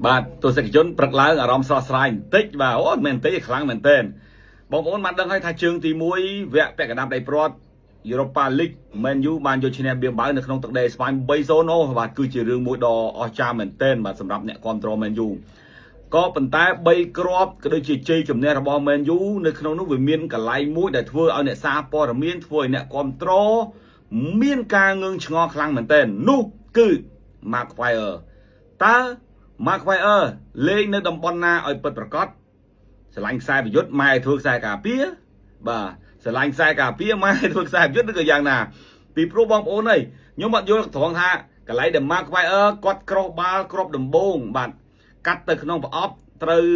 បាទទស្សនិកជនព្រឹកឡើងអារម្មណ៍ស្រស់ស្រាយបន្តិចបាទអូមែនទេខ្លាំងមែនទែនបងប្អូនបានដឹងហើយថាជើងទី1វគ្គពាក់កណ្ដាប់ដៃព្រាត់ Europa League Man U បានយកឈ្នះបៀមបៅនៅក្នុងទឹកដីស្ប៉ាញ 3-0 អូបាទគឺជារឿងមួយដ៏អស្ចារ្យមែនទែនបាទសម្រាប់អ្នកគាំទ្រ Man U ក៏ប៉ុន្តែ3គ្រាប់ក៏ដូចជាជ័យជំនះរបស់ Man U នៅក្នុងនោះវាមានកន្លែងមួយដែលធ្វើឲ្យអ្នកសារព័ត៌មានធ្វើឲ្យអ្នកគាំទ្រមានការងឿងឆ្ងល់ខ្លាំងមែនទែននោះគឺ Maguire តើ Maguire លេងនៅតំបន់ណាឲ្យពិតប្រាកដស្រឡាញ់ខ្សែប្រយុទ្ធម៉ែធ្វើខ្សែការពារបាទស្រឡាញ់ខ្សែការពារម៉ែធ្វើខ្សែប្រយុទ្ធឬក៏យ៉ាងណាពីព្រោះបងប្អូនអើយខ្ញុំអត់យល់ត្រង់ថាកន្លែងដែល Maguire គាត់ក្រោះបាល់គ្រាប់ដំបូងបាទកាត់ទៅក្នុងប្រអប់ត្រូវ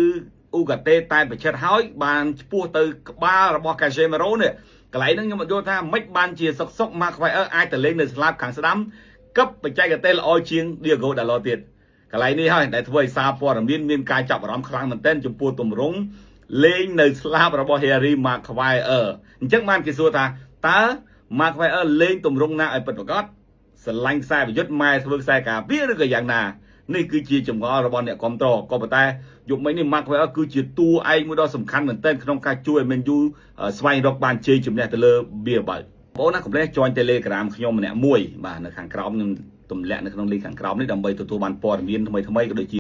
អ៊ូកាតេតែប្រឆិតហើយបានឆ្ពោះទៅក្បាលរបស់ Casemiro នេះកន្លែងហ្នឹងខ្ញុំអត់យល់ថាមិនបានជាសុក Maguire អាចទៅលេងនៅស្លាបខាងស្ដាំកឹបបច្ចេកទេសល្អជាង Diego Dalot ទៀតកន្លែងនេះហើយដែលធ្វើឲ្យសារព័ត៌មានការចាប់អារម្មណ៍ខ្លាំងមែនទែនចំពោះទម្រង់លេងនៅស្លាបរបស់ Harry Maguire អញ្ចឹងបានគេសួរថាតើ Maguire លេងទម្រង់ណាឲ្យពិតប្រាកដស្រឡាញ់ខ្សែប្រយុទ្ធម៉ែធ្វើខ្សែការពារឬក៏យ៉ាងណានេះគឺជាចម្ងល់របស់អ្នកគាំទ្រក៏ប៉ុន្តែយុគមិញនេះ Maguire គឺជាតួឯកមួយដ៏សំខាន់មែនទែនក្នុងការជួយឲ្យ Man U ស្វែងរកបានជ័យជំនះទៅលើបៀបៅបងប្អូនណាកុំភ្លេច join Telegram ខ្ញុំម្នាក់មួយបាទនៅខាងក្រោមខ្ញុំទម្លាក់នៅក្នុង link ខាងក្រោមនេះដើម្បីទទួលបានព័ត៌មានថ្មីៗក៏ដូចជា